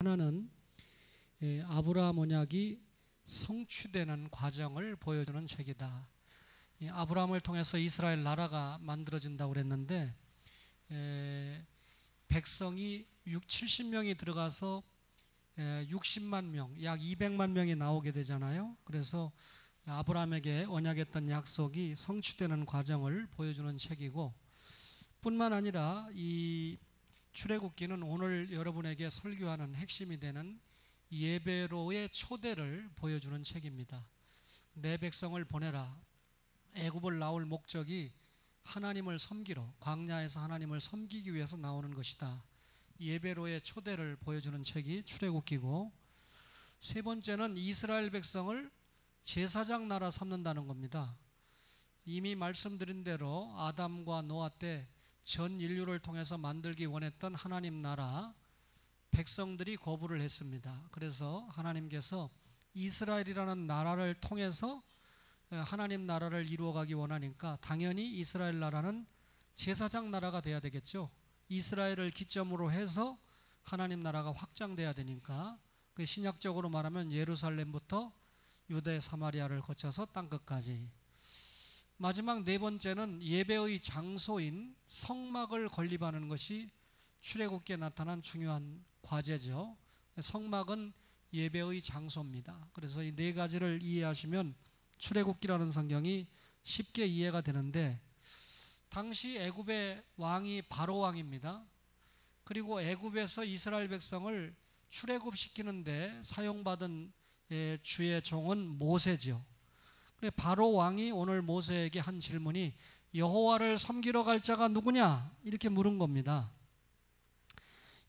하나는 아브라함 언약이 성취되는 과정을 보여주는 책이다. 아브라함을 통해서 이스라엘 나라가 만들어진다고 그랬는데 백성이 70명이 들어가서 60만 명, 약 200만 명이 나오게 되잖아요. 그래서 아브라함에게 언약했던 약속이 성취되는 과정을 보여주는 책이고, 뿐만 아니라 이 출애굽기는 오늘 여러분에게 설교하는 핵심이 되는 예배로의 초대를 보여주는 책입니다. 내 백성을 보내라. 애굽을 나올 목적이 하나님을 섬기러, 광야에서 하나님을 섬기기 위해서 나오는 것이다. 예배로의 초대를 보여주는 책이 출애굽기고, 세 번째는 이스라엘 백성을 제사장 나라 삼는다는 겁니다. 이미 말씀드린 대로 아담과 노아 때 전 인류를 통해서 만들기 원했던 하나님 나라, 백성들이 거부를 했습니다. 그래서 하나님께서 이스라엘이라는 나라를 통해서 하나님 나라를 이루어가기 원하니까 당연히 이스라엘 나라는 제사장 나라가 돼야 되겠죠. 이스라엘을 기점으로 해서 하나님 나라가 확장돼야 되니까, 그 신약적으로 말하면 예루살렘부터 유대 사마리아를 거쳐서 땅끝까지. 마지막 네 번째는 예배의 장소인 성막을 건립하는 것이 출애굽기에 나타난 중요한 과제죠. 성막은 예배의 장소입니다. 그래서 이 네 가지를 이해하시면 출애굽기라는 성경이 쉽게 이해가 되는데, 당시 애굽의 왕이 바로 왕입니다. 그리고 애굽에서 이스라엘 백성을 출애굽시키는데 사용받은 주의 종은 모세죠. 바로 왕이 오늘 모세에게 한 질문이 여호와를 섬기러 갈 자가 누구냐? 이렇게 물은 겁니다.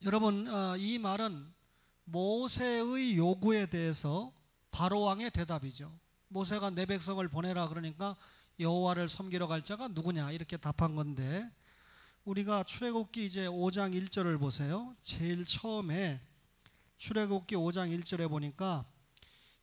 여러분, 이 말은 모세의 요구에 대해서 바로 왕의 대답이죠. 모세가 내 백성을 보내라 그러니까 여호와를 섬기러 갈 자가 누구냐? 이렇게 답한 건데, 우리가 출애굽기 이제 5장 1절을 보세요. 제일 처음에 출애굽기 5장 1절에 보니까,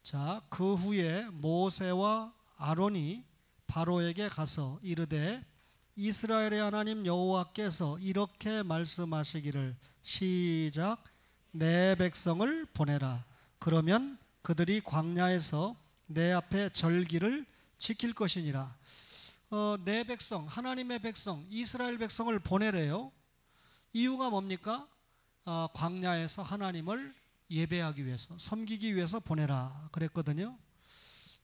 자, 그 후에 모세와 아론이 바로에게 가서 이르되 이스라엘의 하나님 여호와께서 이렇게 말씀하시기를, 시작, 내 백성을 보내라. 그러면 그들이 광야에서 내 앞에 절기를 지킬 것이니라. 내 백성, 하나님의 백성, 이스라엘 백성을 보내래요. 이유가 뭡니까? 광야에서 하나님을 예배하기 위해서, 섬기기 위해서 보내라 그랬거든요.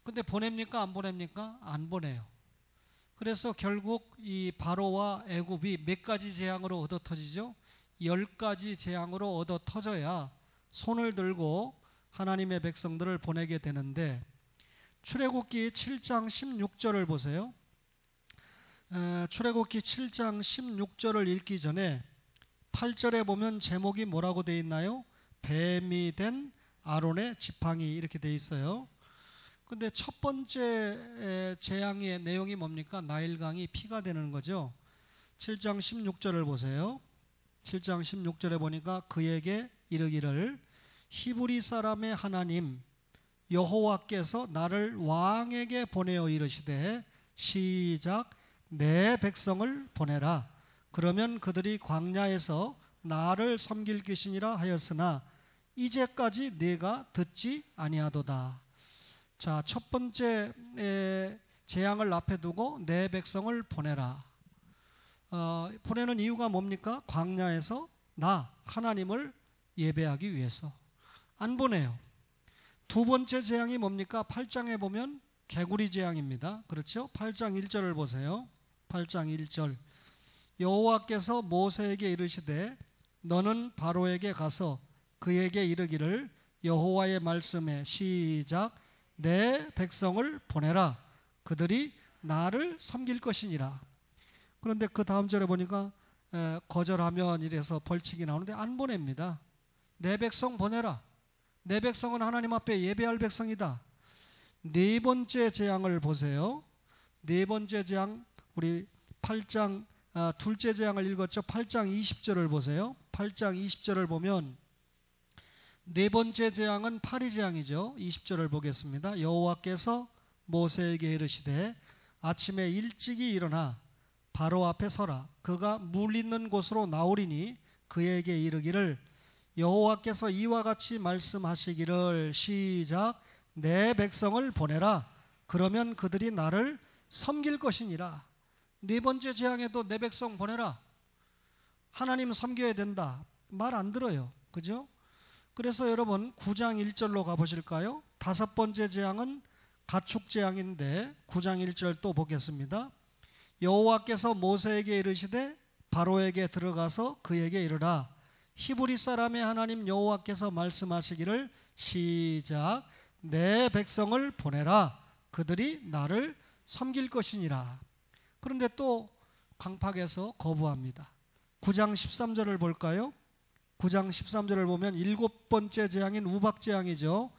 근데 보냅니까? 안 보냅니까? 안 보내요. 그래서 결국 이 바로와 애굽이 몇 가지 재앙으로 얻어 터지죠? 10가지 재앙으로 얻어 터져야 손을 들고 하나님의 백성들을 보내게 되는데, 출애굽기 7장 16절을 보세요. 출애굽기 7장 16절을 읽기 전에 8절에 보면 제목이 뭐라고 되어 있나요? 뱀이 된 아론의 지팡이, 이렇게 되어 있어요. 근데 첫 번째 재앙의 내용이 뭡니까? 나일강이 피가 되는 거죠. 7장 16절을 보세요. 7장 16절에 보니까 그에게 이르기를, 히브리 사람의 하나님 여호와께서 나를 왕에게 보내어 이르시되, 시작, 내 백성을 보내라. 그러면 그들이 광야에서 나를 섬길 것이니라 하였으나 이제까지 내가 듣지 아니하도다. 자, 첫 번째 재앙을 앞에 두고 내 백성을 보내라. 보내는 이유가 뭡니까? 광야에서 나 하나님을 예배하기 위해서. 안 보내요. 두 번째 재앙이 뭡니까? 8장에 보면 개구리 재앙입니다. 그렇죠? 8장 1절을 보세요. 8장 1절. 여호와께서 모세에게 이르시되 너는 바로에게 가서 그에게 이르기를, 여호와의 말씀에, 시작, 내 백성을 보내라. 그들이 나를 섬길 것이니라. 그런데 그 다음 절에 보니까 거절하면 이래서 벌칙이 나오는데 안 보냅니다. 내 백성 보내라. 내 백성은 하나님 앞에 예배할 백성이다. 네 번째 재앙을 보세요. 네 번째 재앙, 우리 8장 둘째 재앙을 읽었죠. 8장 20절을 보세요. 8장 20절을 보면 네 번째 재앙은 파리 재앙이죠. 20절을 보겠습니다. 여호와께서 모세에게 이르시되 아침에 일찍이 일어나 바로 앞에 서라. 그가 물 있는 곳으로 나오리니 그에게 이르기를, 여호와께서 이와 같이 말씀하시기를 시작 내 백성을 보내라 그러면 그들이 나를 섬길 것이니라. 네 번째 재앙에도 내 백성 보내라. 하나님 섬겨야 된다. 말 안 들어요. 그죠? 그래서 여러분 9장 1절로 가보실까요? 다섯 번째 재앙은 가축 재앙인데 9장 1절 또 보겠습니다. 여호와께서 모세에게 이르시되 바로에게 들어가서 그에게 이르라 히브리 사람의 하나님 여호와께서 말씀하시기를 시작 내 백성을 보내라 그들이 나를 섬길 것이니라. 그런데 또 강팍에서 거부합니다. 9장 13절을 볼까요? 9장 13절을 보면 일곱 번째 재앙인 우박 재앙이죠.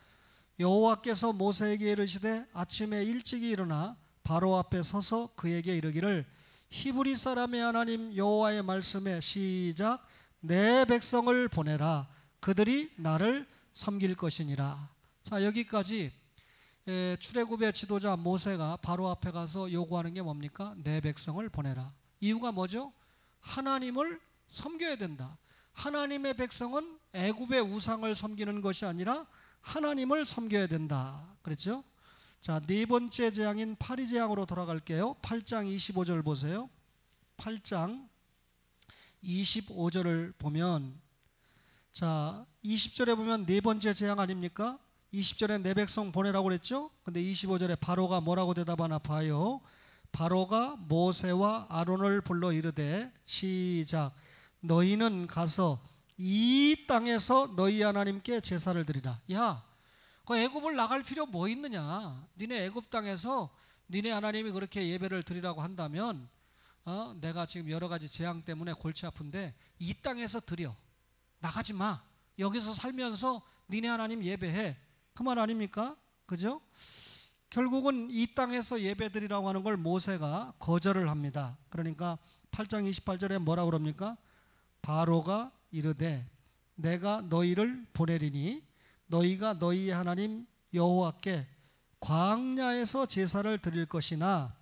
여호와께서 모세에게 이르시되 아침에 일찍이 일어나 바로 앞에 서서 그에게 이르기를 히브리 사람의 하나님 여호와의 말씀에 시작 내 백성을 보내라 그들이 나를 섬길 것이니라. 자, 여기까지 출애굽의 지도자 모세가 바로 앞에 가서 요구하는 게 뭡니까? 내 백성을 보내라. 이유가 뭐죠? 하나님을 섬겨야 된다. 하나님의 백성은 애굽의 우상을 섬기는 것이 아니라 하나님을 섬겨야 된다. 그렇죠? 자, 네 번째 재앙인 파리 재앙으로 돌아갈게요. 8장 25절 보세요. 8장 25절을 보면 자, 20절에 보면 네 번째 재앙 아닙니까? 20절에 내 백성 보내라고 그랬죠? 근데 25절에 바로가 뭐라고 대답하나 봐요. 바로가 모세와 아론을 불러 이르되 시작 너희는 가서 이 땅에서 너희 하나님께 제사를 드리라. 야, 그 애굽을 나갈 필요 뭐 있느냐? 니네 애굽 땅에서 니네 하나님이 그렇게 예배를 드리라고 한다면 내가 지금 여러 가지 재앙 때문에 골치 아픈데 이 땅에서 드려. 나가지 마. 여기서 살면서 니네 하나님 예배해. 그 말 아닙니까? 그죠? 결국은 이 땅에서 예배 드리라고 하는 걸 모세가 거절을 합니다. 그러니까 8장 28절에 뭐라고 그럽니까? 바로가 이르되 내가 너희를 보내리니 너희가 너희 하나님 여호와께 광야에서 제사를 드릴 것이나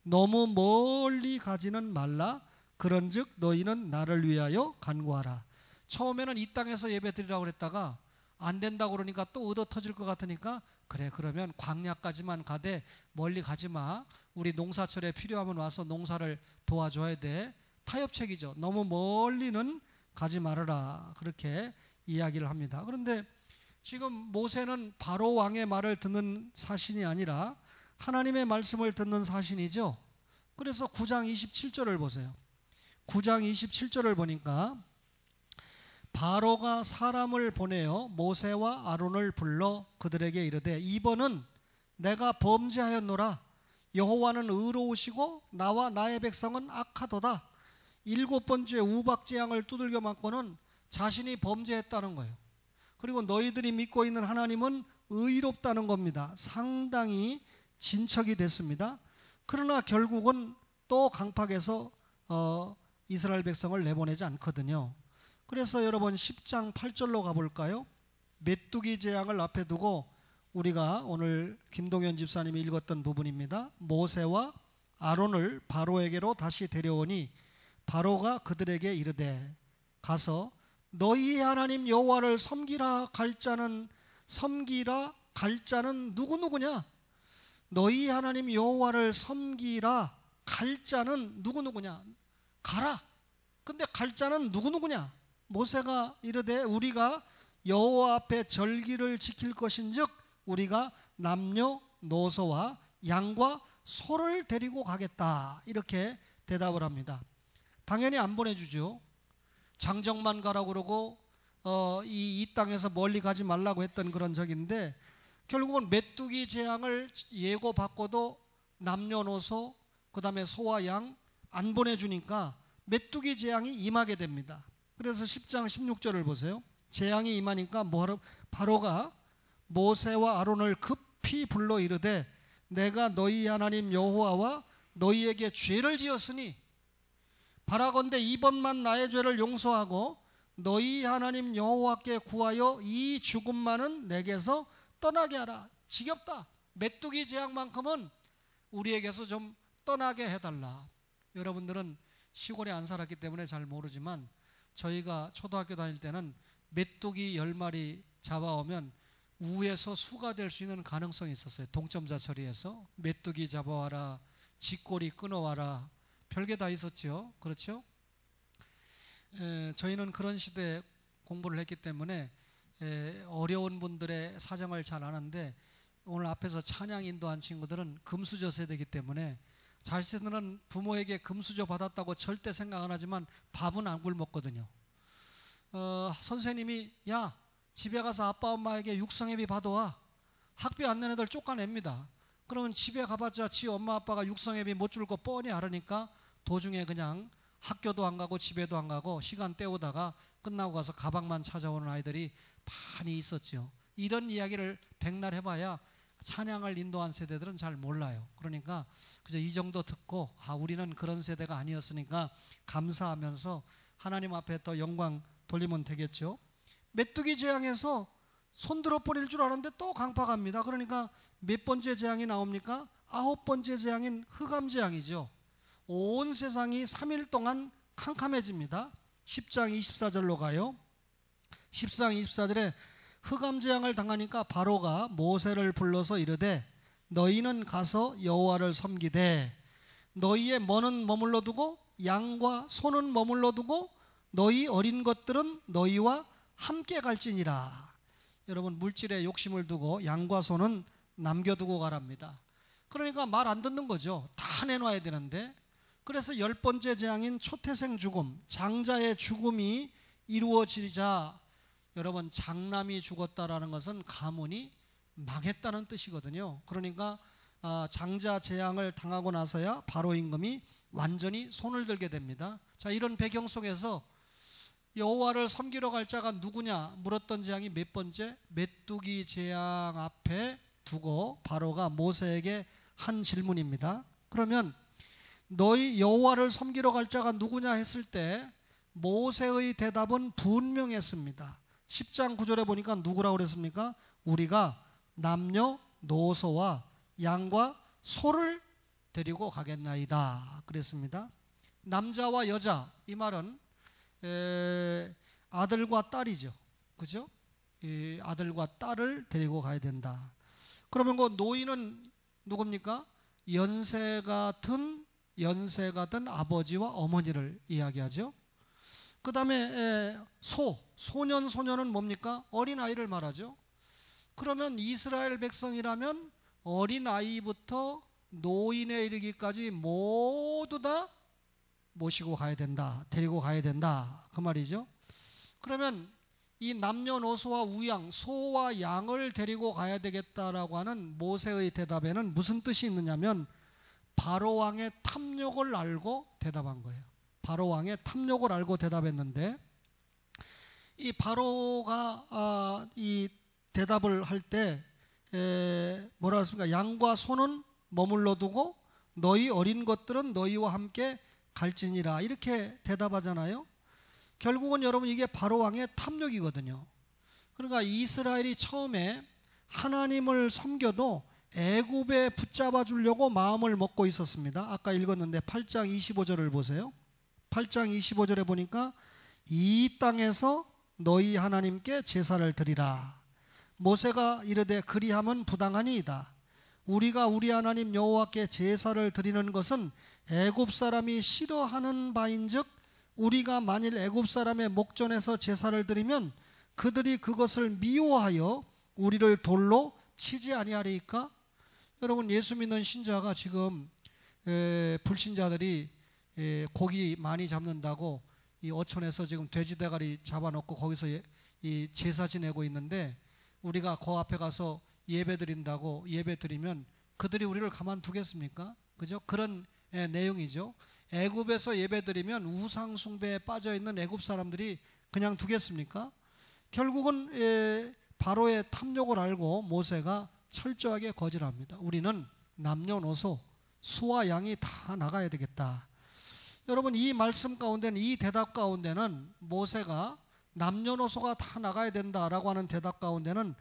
너무 멀리 가지는 말라. 그런즉 너희는 나를 위하여 간구하라. 처음에는 이 땅에서 예배 드리라고 그랬다가 안 된다고 그러니까 또 얻어 터질 것 같으니까 그래 그러면 광야까지만 가되 멀리 가지 마. 우리 농사철에 필요하면 와서 농사를 도와줘야 돼. 타협책이죠. 너무 멀리는 가지 말아라. 그렇게 이야기를 합니다. 그런데 지금 모세는 바로 왕의 말을 듣는 사신이 아니라 하나님의 말씀을 듣는 사신이죠. 그래서 9장 27절을 보세요. 9장 27절을 보니까 바로가 사람을 보내어 모세와 아론을 불러 그들에게 이르되 이번은 내가 범죄하였노라. 여호와는 의로우시고 나와 나의 백성은 악하도다. 일곱 번째 우박 재앙을 두들겨 맞고는 자신이 범죄했다는 거예요. 그리고 너희들이 믿고 있는 하나님은 의롭다는 겁니다. 상당히 진척이 됐습니다. 그러나 결국은 또 강팍에서 이스라엘 백성을 내보내지 않거든요. 그래서 여러분 10장 8절로 가볼까요? 메뚜기 재앙을 앞에 두고 우리가 오늘 김동현 집사님이 읽었던 부분입니다. 모세와 아론을 바로에게로 다시 데려오니 바로가 그들에게 이르되 가서 너희 하나님 여호와를 섬기라 갈 자는 누구누구냐? 너희 하나님 여호와를 섬기라 갈 자는 누구누구냐? 가라. 근데 갈 자는 누구누구냐? 모세가 이르되 우리가 여호와 앞에 절기를 지킬 것인즉 우리가 남녀노소와 양과 소를 데리고 가겠다. 이렇게 대답을 합니다. 당연히 안 보내주죠. 장정만 가라고 그러고 이 땅에서 멀리 가지 말라고 했던 그런 적인데 결국은 메뚜기 재앙을 예고받고도 남녀노소 그 다음에 소와 양 안 보내주니까 메뚜기 재앙이 임하게 됩니다. 그래서 10장 16절을 보세요. 재앙이 임하니까 바로가 모세와 아론을 급히 불러 이르되 내가 너희 하나님 여호와와 너희에게 죄를 지었으니 바라건대 이번만 나의 죄를 용서하고 너희 하나님 여호와께 구하여 이 죽음만은 내게서 떠나게 하라. 지겹다. 메뚜기 재앙만큼은 우리에게서 좀 떠나게 해달라. 여러분들은 시골에 안 살았기 때문에 잘 모르지만 저희가 초등학교 다닐 때는 메뚜기 10마리 잡아오면 우에서 수가 될 수 있는 가능성이 있었어요. 동점자 처리해서 메뚜기 잡아와라, 쥐꼬리 끊어와라, 별게 다 있었죠. 그렇죠? 저희는 그런 시대에 공부를 했기 때문에 어려운 분들의 사정을 잘 아는데, 오늘 앞에서 찬양 인도한 친구들은 금수저 세대이기 때문에 자신들은 부모에게 금수저 받았다고 절대 생각 안 하지만 밥은 안 굶었거든요. 선생님이 야, 집에 가서 아빠 엄마에게 육성회비 받아와. 학비 안 내는 애들 쫓아냅니다. 그러면 집에 가봤자 지 엄마 아빠가 육성회비 못 줄 거 뻔히 알으니까 도중에 그냥 학교도 안 가고 집에도 안 가고 시간 때우다가 끝나고 가서 가방만 찾아오는 아이들이 많이 있었죠. 이런 이야기를 백날 해봐야 찬양을 인도한 세대들은 잘 몰라요. 그러니까 그저 이 정도 듣고 우리는 그런 세대가 아니었으니까 감사하면서 하나님 앞에 더 영광 돌리면 되겠죠. 메뚜기 재앙에서 손들어 버릴 줄 알았는데 또 강팍합니다. 그러니까 몇 번째 재앙이 나옵니까? 9번째 재앙인 흑암 재앙이죠. 온 세상이 3일 동안 캄캄해집니다. 10장 24절로 가요. 10장 24절에 흑암 재앙을 당하니까 바로가 모세를 불러서 이르되 너희는 가서 여호와를 섬기되 너희의 머는 머물러 두고 양과 소는 머물러 두고 너희 어린 것들은 너희와 함께 갈지니라. 여러분, 물질에 욕심을 두고 양과 소는 남겨두고 가랍니다. 그러니까 말 안 듣는 거죠. 다 내놔야 되는데. 그래서 10번째 재앙인 초태생 죽음, 장자의 죽음이 이루어지자, 여러분, 장남이 죽었다라는 것은 가문이 망했다는 뜻이거든요. 그러니까 장자 재앙을 당하고 나서야 바로 임금이 완전히 손을 들게 됩니다. 자, 이런 배경 속에서 여호와를 섬기러 갈 자가 누구냐 물었던 재앙이 몇 번째? 메뚜기 재앙 앞에 두고 바로가 모세에게 한 질문입니다. 그러면 너희 여호와를 섬기러 갈 자가 누구냐 했을 때 모세의 대답은 분명했습니다. 10장 9절에 보니까 누구라고 그랬습니까? 우리가 남녀노소와 양과 소를 데리고 가겠나이다 그랬습니다. 남자와 여자, 이 말은 아들과 딸이죠. 그죠? 이 아들과 딸을 데리고 가야 된다. 그러면 그 노인은 누굽니까? 연세가 든 아버지와 어머니를 이야기하죠. 그 다음에 소년, 소녀는 뭡니까? 어린아이를 말하죠. 그러면 이스라엘 백성이라면 어린아이부터 노인에 이르기까지 모두 다 모시고 가야 된다, 데리고 가야 된다, 그 말이죠. 그러면 이 남녀노소와 우양, 소와 양을 데리고 가야 되겠다라고 하는 모세의 대답에는 무슨 뜻이 있느냐면 바로 왕의 탐욕을 알고 대답한 거예요. 바로 왕의 탐욕을 알고 대답했는데, 이 바로가 이 대답을 할 때 뭐라 했습니까? 양과 소는 머물러 두고 너희 어린 것들은 너희와 함께 갈지니라, 이렇게 대답하잖아요. 결국은 여러분 이게 바로 왕의 탐욕이거든요. 그러니까 이스라엘이 처음에 하나님을 섬겨도 애굽에 붙잡아 주려고 마음을 먹고 있었습니다. 아까 읽었는데 8장 25절을 보세요. 8장 25절에 보니까 이 땅에서 너희 하나님께 제사를 드리라. 모세가 이르되 그리함은 부당하니이다. 우리가 우리 하나님 여호와께 제사를 드리는 것은 애굽 사람이 싫어하는 바인즉 우리가 만일 애굽 사람의 목전에서 제사를 드리면 그들이 그것을 미워하여 우리를 돌로 치지 아니하리이까? 여러분, 예수 믿는 신자가 지금 불신자들이 고기 많이 잡는다고 이 어촌에서 지금 돼지 대가리 잡아놓고 거기서 이 제사 지내고 있는데, 우리가 그 앞에 가서 예배 드린다고 예배 드리면 그들이 우리를 가만두겠습니까? 그죠? 그런 내용이죠. 애굽에서 예배 드리면 우상 숭배에 빠져 있는 애굽 사람들이 그냥 두겠습니까? 결국은 바로의 탐욕을 알고 모세가 철저하게 거절합니다. 우리는 남녀노소, 수와 양이 다 나가야 되겠다. 여러분, 이 말씀 가운데는, 이 대답 가운데는 모세가 남녀노소가 다 나가야 된다라고 하는 대답 가운데는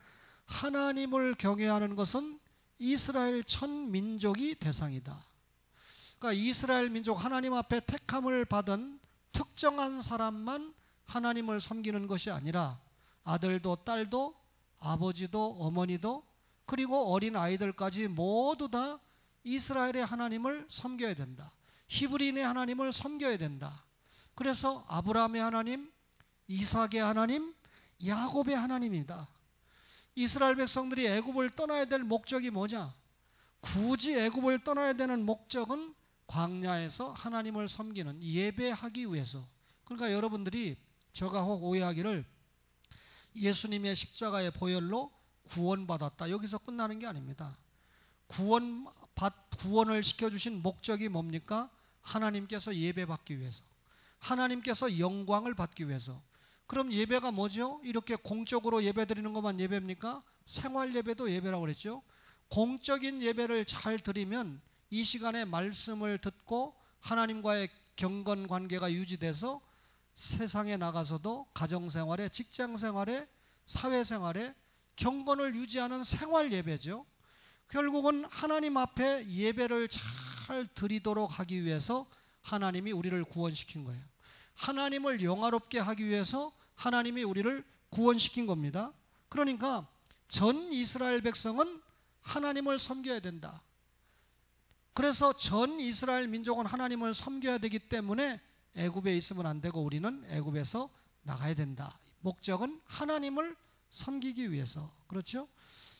하나님을 경외하는 것은 이스라엘 전 민족이 대상이다. 그러니까 이스라엘 민족, 하나님 앞에 택함을 받은 특정한 사람만 하나님을 섬기는 것이 아니라 아들도 딸도 아버지도 어머니도 그리고 어린 아이들까지 모두 다 이스라엘의 하나님을 섬겨야 된다. 히브리인의 하나님을 섬겨야 된다. 그래서 아브라함의 하나님, 이삭의 하나님, 야곱의 하나님입니다. 이스라엘 백성들이 애굽을 떠나야 될 목적이 뭐냐? 굳이 애굽을 떠나야 되는 목적은 광야에서 하나님을 섬기는 예배하기 위해서. 그러니까 여러분들이 저가 혹 오해하기를 예수님의 십자가의 보혈로 구원받았다, 여기서 끝나는 게 아닙니다. 구원을 시켜주신 목적이 뭡니까? 하나님께서 예배받기 위해서, 하나님께서 영광을 받기 위해서. 그럼 예배가 뭐죠? 이렇게 공적으로 예배드리는 것만 예배입니까? 생활 예배도 예배라고 그랬죠. 공적인 예배를 잘 드리면 이 시간에 말씀을 듣고 하나님과의 경건 관계가 유지돼서 세상에 나가서도 가정생활에, 직장생활에, 사회생활에 경건을 유지하는 생활 예배죠. 결국은 하나님 앞에 예배를 잘 드리도록 하기 위해서 하나님이 우리를 구원시킨 거예요. 하나님을 영화롭게 하기 위해서 하나님이 우리를 구원시킨 겁니다. 그러니까 전 이스라엘 백성은 하나님을 섬겨야 된다. 그래서 전 이스라엘 민족은 하나님을 섬겨야 되기 때문에 애굽에 있으면 안 되고 우리는 애굽에서 나가야 된다. 목적은 하나님을 섬기기 위해서. 그렇죠?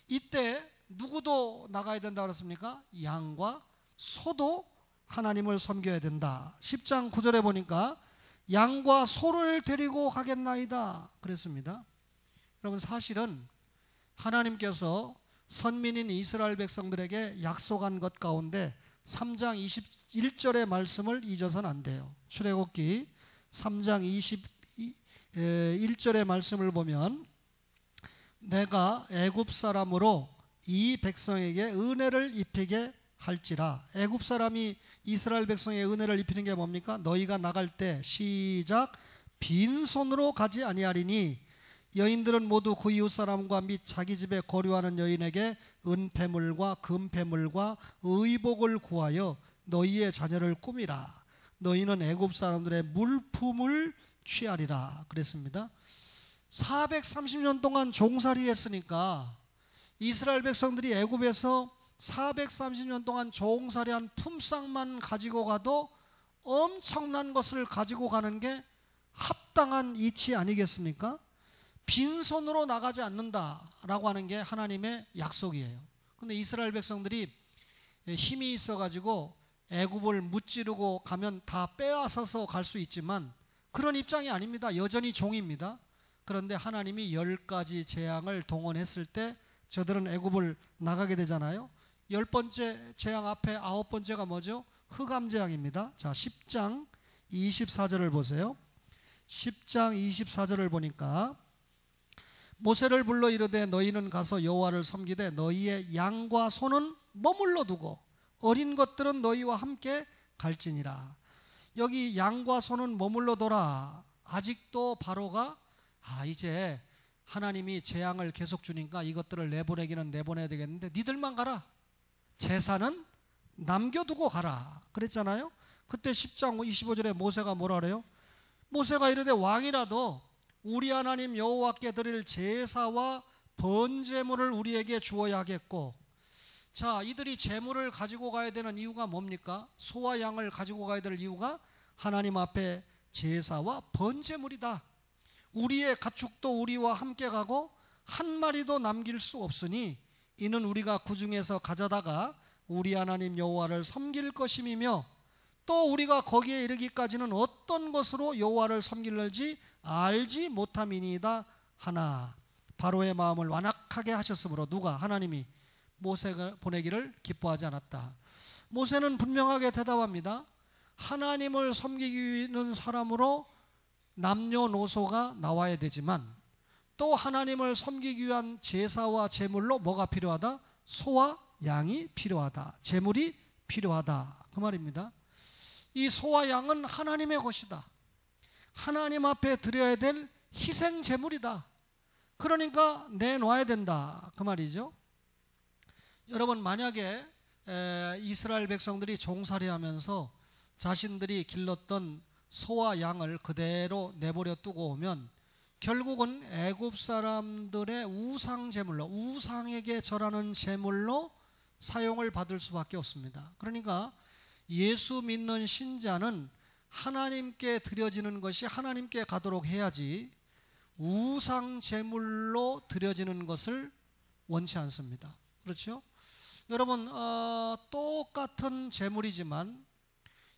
이때 누구도 나가야 된다 그랬습니까? 양과 소도 하나님을 섬겨야 된다. 10장 9절에 보니까 양과 소를 데리고 가겠나이다 그랬습니다. 여러분, 사실은 하나님께서 선민인 이스라엘 백성들에게 약속한 것 가운데 3장 21절의 말씀을 잊어서는 안 돼요. 출애굽기 3장 21절의 말씀을 보면 내가 애굽 사람으로 이 백성에게 은혜를 입히게 할지라. 애굽 사람이 이스라엘 백성의 은혜를 입히는 게 뭡니까? 너희가 나갈 때 시작 빈손으로 가지 아니하리니 여인들은 모두 그 이웃 사람과 및 자기 집에 거류하는 여인에게 은폐물과 금폐물과 의복을 구하여 너희의 자녀를 꾸미라. 너희는 애굽 사람들의 물품을 취하리라 그랬습니다. 430년 동안 종살이 했으니까 이스라엘 백성들이 애굽에서 430년 동안 종살이한 품삯만 가지고 가도 엄청난 것을 가지고 가는 게 합당한 이치 아니겠습니까? 빈손으로 나가지 않는다라고 하는 게 하나님의 약속이에요. 근데 이스라엘 백성들이 힘이 있어가지고 애굽을 무찌르고 가면 다 빼앗아서 갈 수 있지만 그런 입장이 아닙니다. 여전히 종입니다. 그런데 하나님이 10가지 재앙을 동원했을 때 저들은 애굽을 나가게 되잖아요. 10번째 재앙 앞에 9번째가 뭐죠? 흑암재앙입니다. 자, 10장 24절을 보세요. 10장 24절을 보니까 모세를 불러 이르되 너희는 가서 여호와를 섬기되 너희의 양과 소는 머물러 두고 어린 것들은 너희와 함께 갈지니라. 여기 양과 소는 머물러 둬라. 아직도 바로가 이제 하나님이 재앙을 계속 주니까 이것들을 내보내기는 내보내야 되겠는데 니들만 가라. 제사는 남겨두고 가라 그랬잖아요. 그때 10장 25절에 모세가 뭐라 그래요? 모세가 이르되 왕이라도 우리 하나님 여호와께 드릴 제사와 번제물을 우리에게 주어야 하겠고. 자, 이들이 제물을 가지고 가야 되는 이유가 뭡니까? 소와 양을 가지고 가야 될 이유가 하나님 앞에 제사와 번제물이다. 우리의 가축도 우리와 함께 가고 한 마리도 남길 수 없으니 이는 우리가 그 중에서 가져다가 우리 하나님 여호와를 섬길 것임이며 또 우리가 거기에 이르기까지는 어떤 것으로 여호와를 섬길는지 알지 못함이니이다 하나. 바로의 마음을 완악하게 하셨으므로 누가? 하나님이 모세가 보내기를 기뻐하지 않았다. 모세는 분명하게 대답합니다. 하나님을 섬기는 사람으로 남녀노소가 나와야 되지만 또 하나님을 섬기기 위한 제사와 제물로 뭐가 필요하다? 소와 양이 필요하다. 제물이 필요하다. 그 말입니다. 이 소와 양은 하나님의 것이다. 하나님 앞에 드려야 될 희생 제물이다. 그러니까 내놔야 된다. 그 말이죠. 여러분, 만약에 이스라엘 백성들이 종살이하면서 자신들이 길렀던 소와 양을 그대로 내버려 두고 오면 결국은 애굽 사람들의 우상 제물로, 우상에게 절하는 제물로 사용을 받을 수밖에 없습니다. 그러니까 예수 믿는 신자는 하나님께 드려지는 것이 하나님께 가도록 해야지 우상 제물로 드려지는 것을 원치 않습니다. 그렇죠? 여러분, 똑같은 제물이지만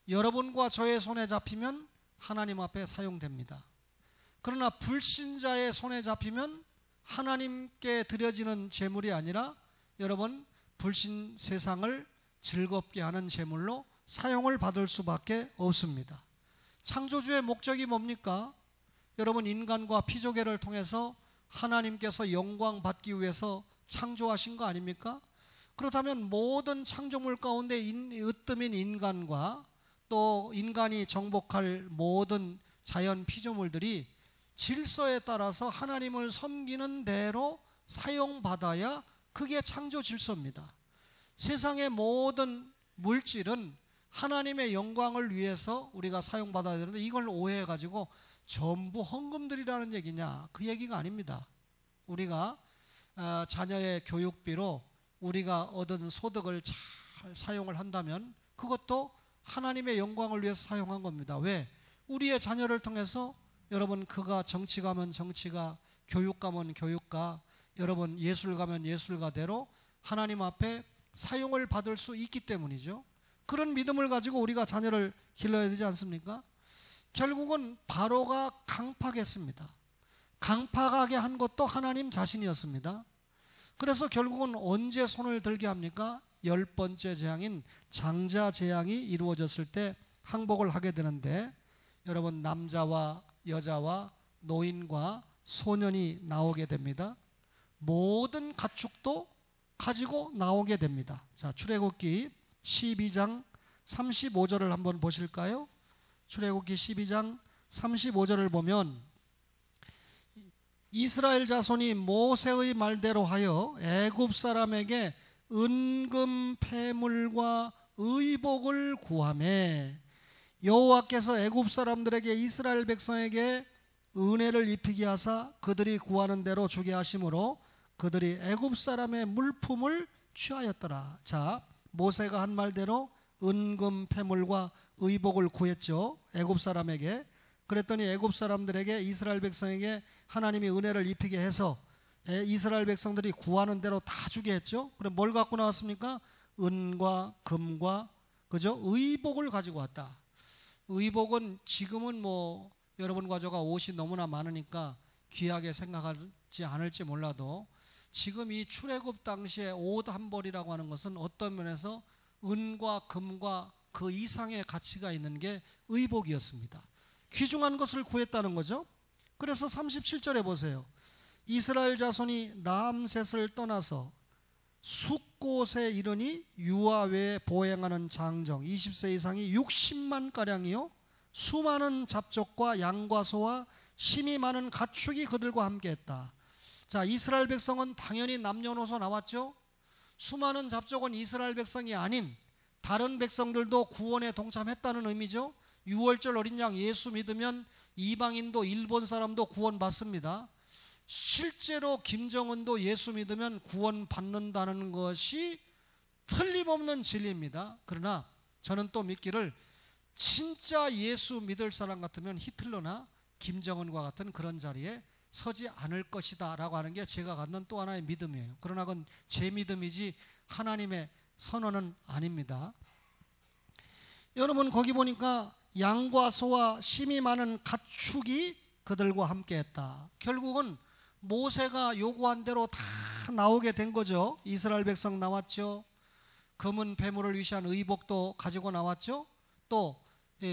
여러분과 저의 손에 잡히면 하나님 앞에 사용됩니다. 그러나 불신자의 손에 잡히면 하나님께 드려지는 제물이 아니라 여러분, 불신 세상을 즐겁게 하는 제물로 사용을 받을 수밖에 없습니다. 창조주의 목적이 뭡니까? 여러분, 인간과 피조개를 통해서 하나님께서 영광 받기 위해서 창조하신 거 아닙니까? 그렇다면 모든 창조물 가운데 으뜸인 인간과 또 인간이 정복할 모든 자연 피조물들이 질서에 따라서 하나님을 섬기는 대로 사용받아야 그게 창조 질서입니다. 세상의 모든 물질은 하나님의 영광을 위해서 우리가 사용받아야 되는데 이걸 오해해가지고 전부 헌금들이라는 얘기냐? 그 얘기가 아닙니다. 우리가 자녀의 교육비로 우리가 얻은 소득을 잘 사용을 한다면 그것도 하나님의 영광을 위해서 사용한 겁니다. 왜? 우리의 자녀를 통해서 여러분, 그가 정치 가면 정치가, 교육 가면 교육가, 여러분 예술 가면 예술가대로 하나님 앞에 사용을 받을 수 있기 때문이죠. 그런 믿음을 가지고 우리가 자녀를 길러야 되지 않습니까? 결국은 바로가 강팍했습니다. 강팍하게 한 것도 하나님 자신이었습니다. 그래서 결국은 언제 손을 들게 합니까? 10번째 재앙인 장자 재앙이 이루어졌을 때 항복을 하게 되는데 여러분, 남자와 여자와 노인과 소년이 나오게 됩니다. 모든 가축도 가지고 나오게 됩니다. 자, 출애굽기 12장 35절을 한번 보실까요? 출애굽기 12장 35절을 보면 이스라엘 자손이 모세의 말대로 하여 애굽 사람에게 은금 패물과 의복을 구하매 여호와께서 애굽 사람들에게 이스라엘 백성에게 은혜를 입히게 하사 그들이 구하는 대로 주게 하심으로 그들이 애굽 사람의 물품을 취하였더라. 자, 모세가 한 말대로 은금 패물과 의복을 구했죠. 애굽 사람에게. 그랬더니 애굽 사람들에게, 이스라엘 백성에게 하나님이 은혜를 입히게 해서 이스라엘 백성들이 구하는 대로 다 주게 했죠. 그럼 뭘 갖고 나왔습니까? 은과 금과, 그죠? 의복을 가지고 왔다. 의복은 지금은 뭐 여러분과 저가 옷이 너무나 많으니까 귀하게 생각하지 않을지 몰라도 지금 이 출애굽 당시에 옷 한 벌이라고 하는 것은 어떤 면에서 은과 금과 그 이상의 가치가 있는 게 의복이었습니다. 귀중한 것을 구했다는 거죠. 그래서 37절에 보세요. 이스라엘 자손이 람셋을 떠나서 숫곳에 이르니 유아외에 보행하는 장정 20세 이상이 60만 가량이요 수많은 잡족과 양과 소와 심이 많은 가축이 그들과 함께했다. 자, 이스라엘 백성은 당연히 남녀노소 나왔죠. 수많은 잡족은 이스라엘 백성이 아닌 다른 백성들도 구원에 동참했다는 의미죠. 유월절 어린 양 예수 믿으면 이방인도 일본 사람도 구원받습니다. 실제로 김정은도 예수 믿으면 구원받는다는 것이 틀림없는 진리입니다. 그러나 저는 또 믿기를 진짜 예수 믿을 사람 같으면 히틀러나 김정은과 같은 그런 자리에 서지 않을 것이다 라고 하는 게 제가 갖는 또 하나의 믿음이에요. 그러나 그건 제 믿음이지 하나님의 선언은 아닙니다. 여러분, 거기 보니까 양과 소와 심이 많은 가축이 그들과 함께했다. 결국은 모세가 요구한 대로 다 나오게 된 거죠. 이스라엘 백성 나왔죠. 금은 배물을 위시한 의복도 가지고 나왔죠. 또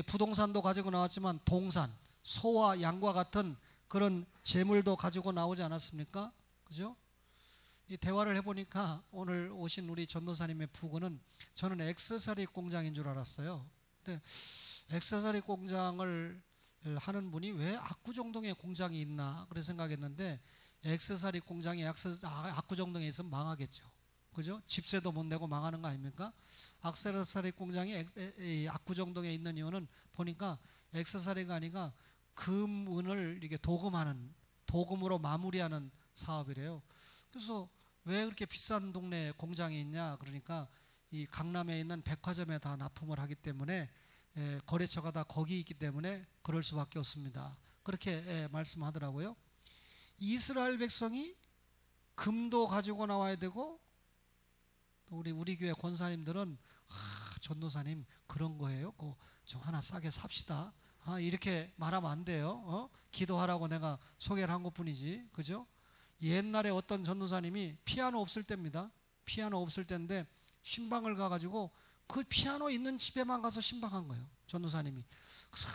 부동산도 가지고 나왔지만 동산, 소와 양과 같은 그런 재물도 가지고 나오지 않았습니까? 그죠? 이 대화를 해보니까 오늘 오신 우리 전도사님의 부고는 저는 액세서리 공장인 줄 알았어요. 근데 액세서리 공장을 하는 분이 왜 압구정동에 공장이 있나 그래 생각했는데 액세서리 공장이 압구정동에 있으면 망하겠죠. 그죠? 집세도 못 내고 망하는 거 아닙니까? 액세서리 공장이 압구정동에 있는 이유는 보니까 액세서리가 아니라 금, 은을 이렇게 도금하는 복음으로 마무리하는 사업이래요. 그래서 왜 그렇게 비싼 동네에 공장이 있냐? 그러니까 이 강남에 있는 백화점에 다 납품을 하기 때문에 거래처가 다 거기 있기 때문에 그럴 수밖에 없습니다. 그렇게 말씀하더라고요. 이스라엘 백성이 금도 가지고 나와야 되고, 또 우리 교회 권사님들은 전도사님 그런 거예요. 좀 하나 싸게 삽시다. 이렇게 말하면 안 돼요. 기도하라고 내가 소개를 한 것뿐이지, 그죠? 옛날에 어떤 전도사님이 피아노 없을 때입니다. 피아노 없을 때인데 신방을 가가지고 그 피아노 있는 집에만 가서 신방한 거예요. 전도사님이. 그래서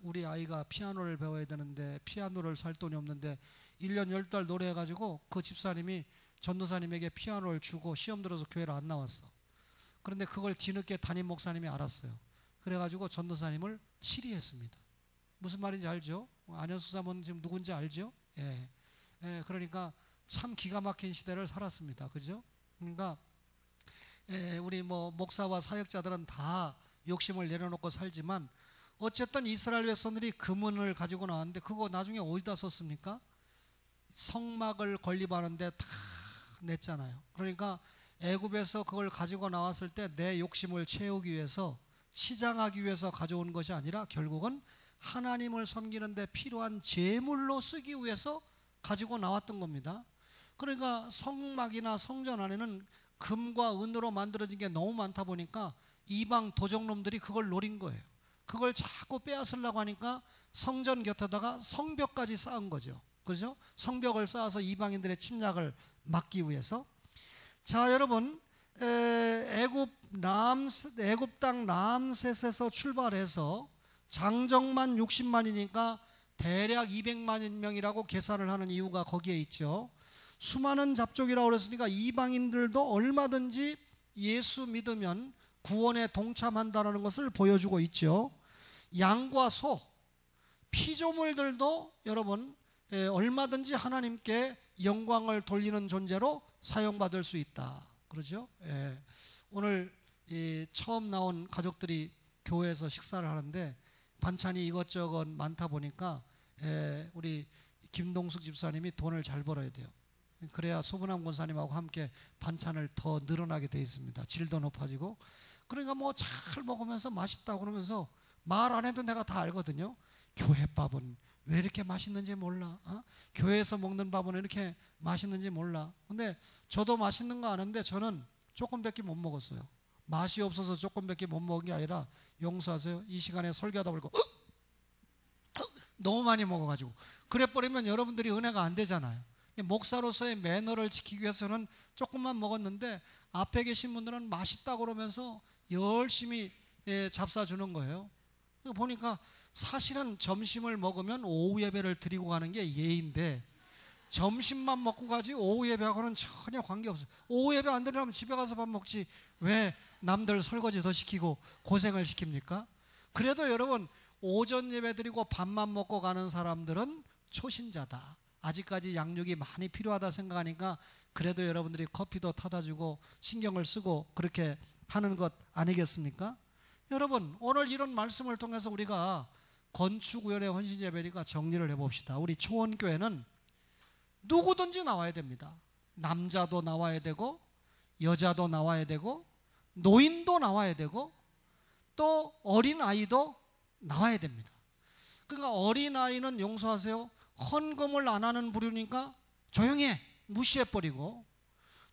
우리 아이가 피아노를 배워야 되는데 피아노를 살 돈이 없는데 1년 10달 노래해가지고 그 집사님이 전도사님에게 피아노를 주고 시험 들어서 교회를 안 나왔어. 그런데 그걸 뒤늦게 담임 목사님이 알았어요. 그래가지고 전도사님을 치리했습니다. 무슨 말인지 알죠? 안현숙 사모님 지금 누군지 알죠? 예. 그러니까 참 기가 막힌 시대를 살았습니다. 그죠? 그러니까 우리 목사와 사역자들은 다 욕심을 내려놓고 살지만 어쨌든 이스라엘 백성들이 금은을 가지고 나왔는데 그거 나중에 어디다 썼습니까? 성막을 건립하는데 다 냈잖아요. 그러니까 애굽에서 그걸 가지고 나왔을 때 내 욕심을 채우기 위해서, 치장하기 위해서 가져온 것이 아니라 결국은 하나님을 섬기는 데 필요한 제물로 쓰기 위해서 가지고 나왔던 겁니다. 그러니까 성막이나 성전 안에는 금과 은으로 만들어진 게 너무 많다 보니까 이방 도적놈들이 그걸 노린 거예요. 그걸 자꾸 빼앗으려고 하니까 성전 곁에다가 성벽까지 쌓은 거죠. 그죠? 성벽을 쌓아서 이방인들의 침략을 막기 위해서. 자, 여러분, 애굽 땅 람셋에서 출발해서 장정만 60만이니까 대략 200만 명이라고 계산을 하는 이유가 거기에 있죠. 수많은 잡족이라고 그랬으니까 이방인들도 얼마든지 예수 믿으면 구원에 동참한다는 것을 보여주고 있죠. 양과 소, 피조물들도 여러분 얼마든지 하나님께 영광을 돌리는 존재로 사용받을 수 있다. 그러죠? 오늘 처음 나온 가족들이 교회에서 식사를 하는데 반찬이 이것저것 많다 보니까 우리 김동숙 집사님이 돈을 잘 벌어야 돼요. 그래야 소분함 권사님하고 함께 반찬을 더 늘어나게 돼 있습니다. 질도 높아지고. 그러니까 잘 먹으면서 맛있다고 그러면서 말 안 해도 내가 다 알거든요. 교회 밥은 왜 이렇게 맛있는지 몰라. 교회에서 먹는 밥은 왜 이렇게 맛있는지 몰라. 근데 저도 맛있는 거 아는데 저는 조금밖에 못 먹었어요. 맛이 없어서 조금밖에 못 먹은 게 아니라, 용서하세요, 이 시간에 설교하다 보니까 너무 많이 먹어가지고 그래 버리면 여러분들이 은혜가 안 되잖아요. 목사로서의 매너를 지키기 위해서는 조금만 먹었는데 앞에 계신 분들은 맛있다고 그러면서 열심히 잡사주는 거예요. 보니까 사실은 점심을 먹으면 오후 예배를 드리고 가는 게 예인데 점심만 먹고 가지 오후 예배하고는 전혀 관계없어요. 오후 예배 안 드리려면 집에 가서 밥 먹지 왜 남들 설거지 더 시키고 고생을 시킵니까? 그래도 여러분 오전 예배 드리고 밥만 먹고 가는 사람들은 초신자다. 아직까지 양육이 많이 필요하다 생각하니까 그래도 여러분들이 커피도 타다 주고 신경을 쓰고 그렇게 하는 것 아니겠습니까? 여러분, 오늘 이런 말씀을 통해서 우리가 건축위원회 헌신예배니까 정리를 해봅시다. 우리 초원교회는 누구든지 나와야 됩니다. 남자도 나와야 되고 여자도 나와야 되고 노인도 나와야 되고 또 어린아이도 나와야 됩니다. 그러니까 어린아이는 용서하세요, 헌금을 안 하는 부류니까 조용히 해, 무시해버리고,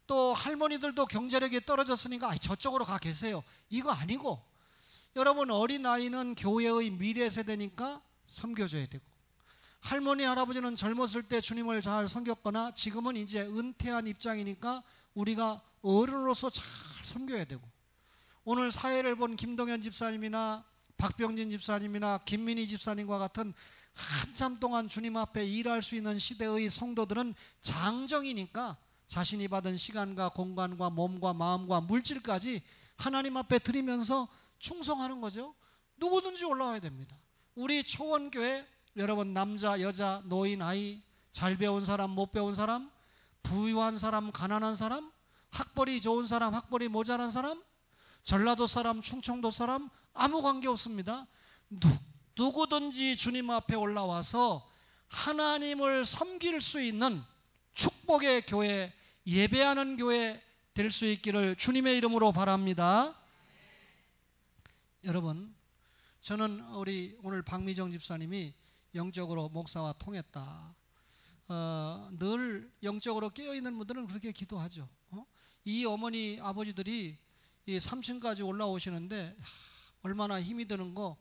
또 할머니들도 경제력이 떨어졌으니까 저쪽으로 가 계세요, 이거 아니고, 여러분 어린아이는 교회의 미래 세대니까 섬겨줘야 되고, 할머니 할아버지는 젊었을 때 주님을 잘 섬겼거나 지금은 이제 은퇴한 입장이니까 우리가 어른으로서 잘 섬겨야 되고, 오늘 사회를 본 김동현 집사님이나 박병진 집사님이나 김민희 집사님과 같은 한참 동안 주님 앞에 일할 수 있는 시대의 성도들은 장정이니까 자신이 받은 시간과 공간과 몸과 마음과 물질까지 하나님 앞에 드리면서 충성하는 거죠. 누구든지 올라와야 됩니다. 우리 초원교회 여러분, 남자, 여자, 노인, 아이, 잘 배운 사람, 못 배운 사람, 부유한 사람, 가난한 사람, 학벌이 좋은 사람, 학벌이 모자란 사람, 전라도 사람, 충청도 사람, 아무 관계 없습니다. 누구든지 주님 앞에 올라와서 하나님을 섬길 수 있는 축복의 교회, 예배하는 교회 될 수 있기를 주님의 이름으로 바랍니다. 여러분, 저는 우리 오늘 박미정 집사님이 영적으로 목사와 통했다. 늘 영적으로 깨어있는 분들은 그렇게 기도하죠. 이 어머니 아버지들이 이 3층까지 올라오시는데 얼마나 힘이 드는 거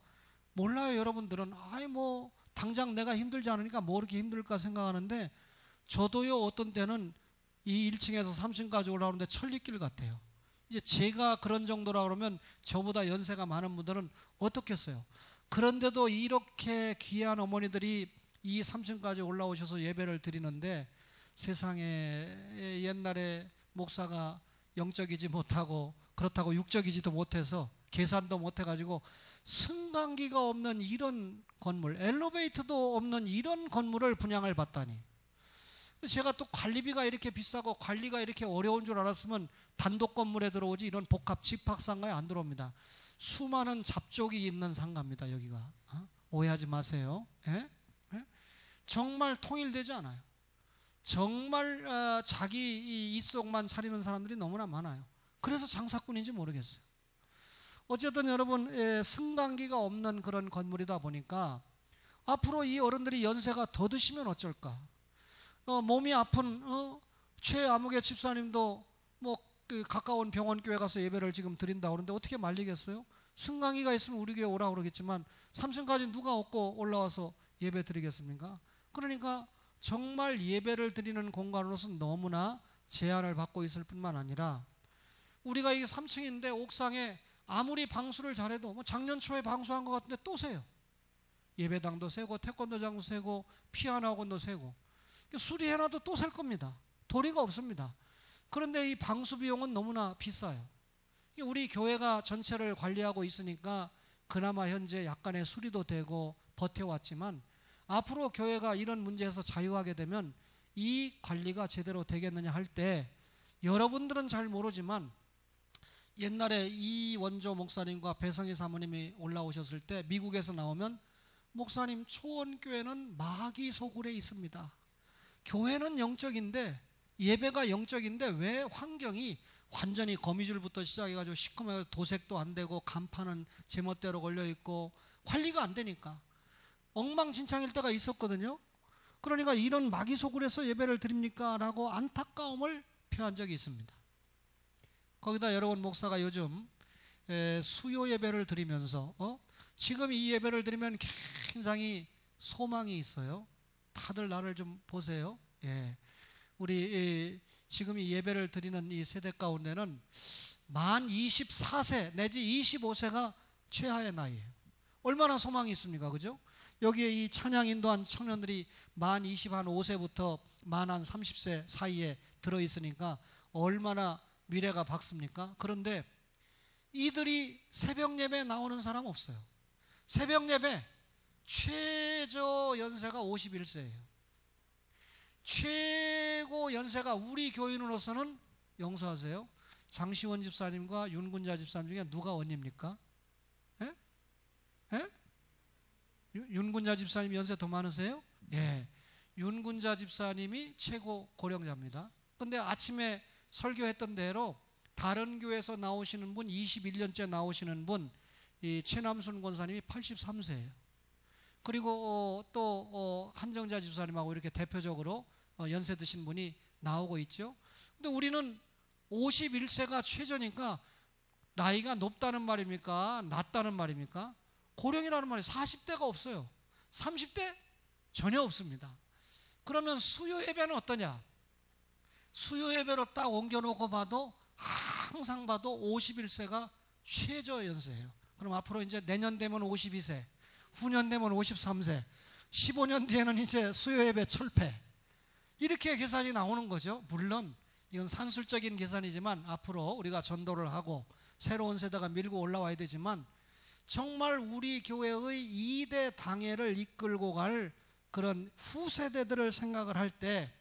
몰라요. 여러분들은 뭐 당장 내가 힘들지 않으니까 뭐 이렇게 힘들까 생각하는데, 저도요 어떤 때는 이 1층에서 3층까지 올라오는데 천리길 같아요. 이제 제가 그런 정도라 그러면 저보다 연세가 많은 분들은 어떻겠어요? 그런데도 이렇게 귀한 어머니들이 이 3층까지 올라오셔서 예배를 드리는데, 세상에 옛날에 목사가 영적이지 못하고 그렇다고 육적이지도 못해서 계산도 못해가지고 승강기가 없는 이런 건물, 엘리베이터도 없는 이런 건물을 분양을 받다니. 제가 또 관리비가 이렇게 비싸고 관리가 이렇게 어려운 줄 알았으면 단독 건물에 들어오지 이런 복합 집합상가에 안 들어옵니다. 수많은 잡족이 있는 상가입니다. 여기가. 오해하지 마세요. 예? 예? 정말 통일되지 않아요. 정말 자기 이속만 차리는 사람들이 너무나 많아요. 그래서 장사꾼인지 모르겠어요. 어쨌든 여러분, 승강기가 없는 그런 건물이다 보니까 앞으로 이 어른들이 연세가 더 드시면 어쩔까. 몸이 아픈 최아무개 집사님도 그 가까운 병원 교회 가서 예배를 지금 드린다고 그러는데 어떻게 말리겠어요? 승강기가 있으면 우리 교회 오라고 그러겠지만 3층까지 누가 얻고 올라와서 예배 드리겠습니까? 그러니까 정말 예배를 드리는 공간으로서 너무나 제한을 받고 있을 뿐만 아니라, 우리가 이 3층인데 옥상에 아무리 방수를 잘해도 작년 초에 방수한 것 같은데 또 새요. 예배당도 새고 태권도장도 새고 피아노 학원도 새고 수리해놔도 또 셀 겁니다. 도리가 없습니다. 그런데 이 방수 비용은 너무나 비싸요. 우리 교회가 전체를 관리하고 있으니까 그나마 현재 약간의 수리도 되고 버텨왔지만, 앞으로 교회가 이런 문제에서 자유하게 되면 이 관리가 제대로 되겠느냐 할 때, 여러분들은 잘 모르지만 옛날에 이원조 목사님과 배성희 사모님이 올라오셨을 때 미국에서 나오면, 목사님, 초원교회는 마귀 소굴에 있습니다. 교회는 영적인데, 예배가 영적인데 왜 환경이 완전히 거미줄부터 시작해가지고 시커멓게 도색도 안 되고 간판은 제멋대로 걸려있고 관리가 안 되니까 엉망진창일 때가 있었거든요. 그러니까 이런 마귀 소굴에서 예배를 드립니까? 라고 안타까움을 표한 적이 있습니다. 거기다 여러분, 목사가 요즘 수요 예배를 드리면서 지금 이 예배를 드리면 굉장히 소망이 있어요. 다들 나를 좀 보세요. 우리 지금 이 예배를 드리는 이 세대 가운데는 만 24세 내지 25세가 최하의 나이예요. 얼마나 소망이 있습니까? 그죠? 여기에 이 찬양 인도한 청년들이 만 25세부터 만 한 30세 사이에 들어있으니까 얼마나 미래가 밝습니까? 그런데 이들이 새벽 예배에 나오는 사람 없어요. 새벽 예배 최저 연세가 51세예요. 최고 연세가 우리 교인으로서는, 용서하세요, 장시원 집사님과 윤군자 집사님 중에 누가 언니입니까? 예? 예? 윤군자 집사님 연세 더 많으세요? 예. 윤군자 집사님이 최고 고령자입니다. 근데 아침에 설교했던 대로 다른 교회에서 나오시는 분, 21년째 나오시는 분, 이 최남순 권사님이 83세예요. 그리고 또 한정자 집사님하고 이렇게 대표적으로 연세 드신 분이 나오고 있죠. 근데 우리는 51세가 최저니까 나이가 높다는 말입니까? 낮다는 말입니까? 고령이라는 말이 40대가 없어요. 30대 전혀 없습니다. 그러면 수요 예배는 어떠냐? 수요 예배로 딱 옮겨놓고 봐도 항상 봐도 51세가 최저 연세예요. 그럼 앞으로 이제 내년 되면 52세, 후년 되면 53세, 15년 뒤에는 이제 수요 예배 철폐, 이렇게 계산이 나오는 거죠. 물론 이건 산술적인 계산이지만 앞으로 우리가 전도를 하고 새로운 세대가 밀고 올라와야 되지만, 정말 우리 교회의 2대 당회를 이끌고 갈 그런 후세대들을 생각을 할 때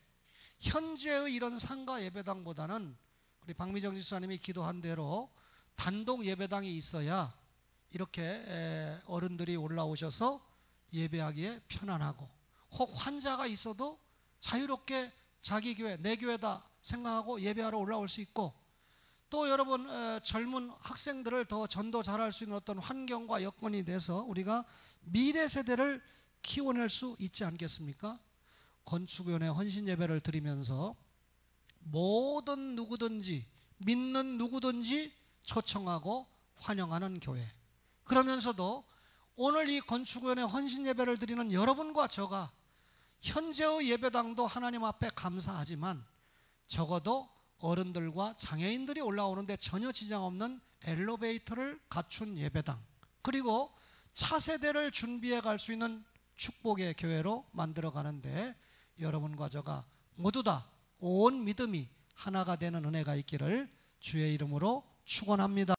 현재의 이런 상가 예배당보다는 우리 박미정 집사님이 기도한 대로 단독 예배당이 있어야 이렇게 어른들이 올라오셔서 예배하기에 편안하고, 혹 환자가 있어도 자유롭게 자기 교회, 내 교회다 생각하고 예배하러 올라올 수 있고, 또 여러분 젊은 학생들을 더 전도 잘할 수 있는 어떤 환경과 여건이 돼서 우리가 미래 세대를 키워낼 수 있지 않겠습니까? 건축위원회 헌신 예배를 드리면서 모든 누구든지, 믿는 누구든지 초청하고 환영하는 교회, 그러면서도 오늘 이 건축위원회 헌신 예배를 드리는 여러분과 저가 현재의 예배당도 하나님 앞에 감사하지만 적어도 어른들과 장애인들이 올라오는데 전혀 지장 없는 엘리베이터를 갖춘 예배당, 그리고 차세대를 준비해 갈 수 있는 축복의 교회로 만들어 가는데 여러분과 저가 모두 다 온 믿음이 하나가 되는 은혜가 있기를 주의 이름으로 축원합니다.